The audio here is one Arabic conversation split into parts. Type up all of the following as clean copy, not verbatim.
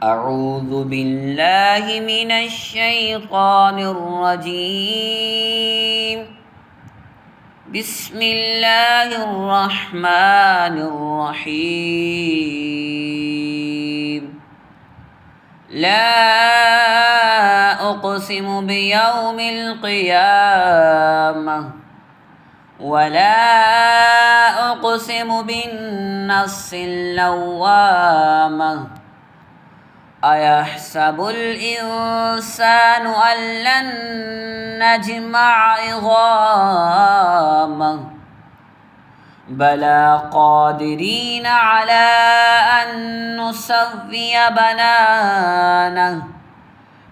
أعوذ بالله من الشيطان الرجيم. بسم الله الرحمن الرحيم. لا أقسم بيوم القيامة ولا أقسم بالنفس اللوامة. أيحسب الإنسان أن لن نجمع عظامه بلى قادرين على أن نسوي بنانه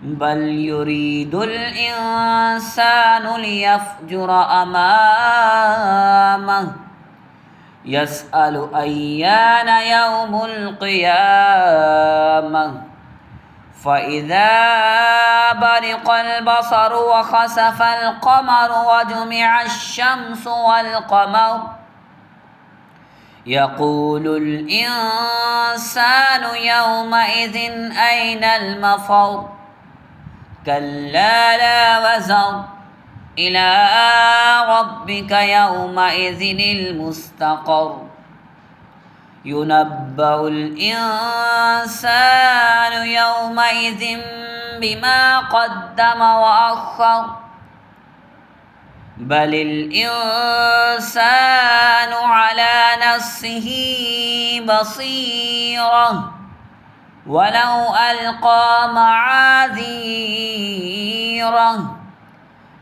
بل يريد الإنسان ليفجر أمامه يسأل أيان يوم القيامة فإذا برق البصر وخسف القمر وجمع الشمس والقمر يقول الإنسان يومئذ أين المفر كلا لا وزر إلى ربك يومئذ المستقر ينبأ الإنسان يومئذ بما قدم وأخر بل الإنسان على نفسه بصيرة ولو ألقى معاذيره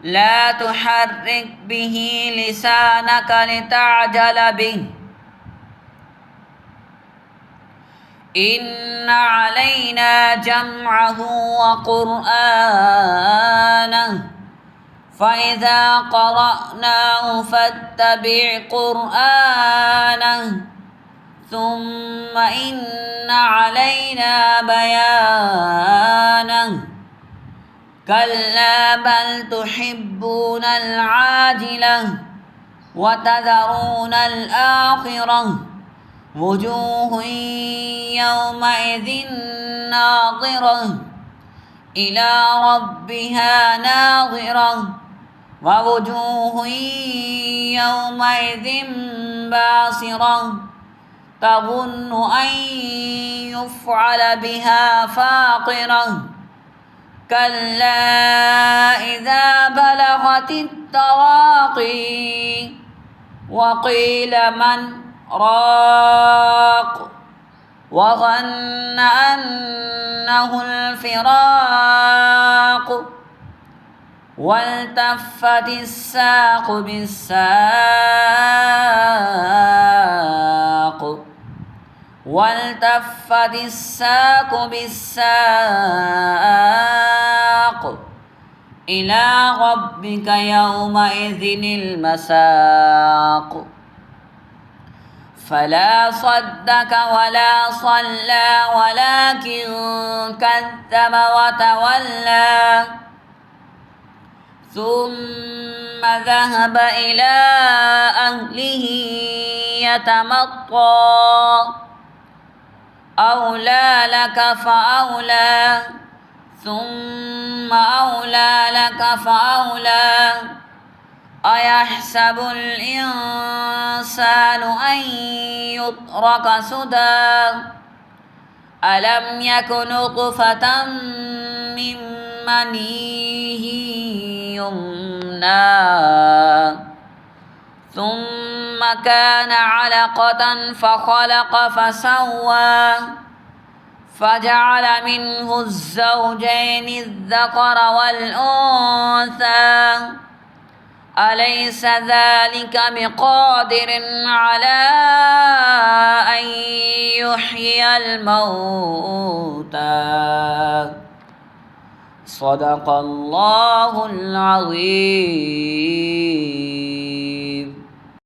لا تحرك به لسانك لتعجل به إن علينا جمعه وقرآنه فإذا قرأناه فاتبع قرآنه ثم إن علينا بيانه كلا بل تحبون العاجلة وتذرون الآخرة وجوه يومئذ ناظرة إلى ربها ناظرة ووجوه يومئذ باسرة تظن أن يفعل بها فاقرة كلا إذا بلغت التراقي وقيل من راق وظن أنه الفراق والتفت الساق بالساق والتفت الساق بالساق إلى ربك يومئذ المساق فلا صدق ولا صلى ولكن كذب وتولى ثم ذهب إلى أهله يتمطى أولى لك فأولى ثم أولى لك فأولى أيحسب الإنسان أن يترك سدى ألم يك نطفة من منيه يمنى ثم كان علقة فخلق فسوى فجعل منه الزوجين الذكر والأنثى أليس ذلك بقادر على أن يحيي الموتى صدق الله العظيم.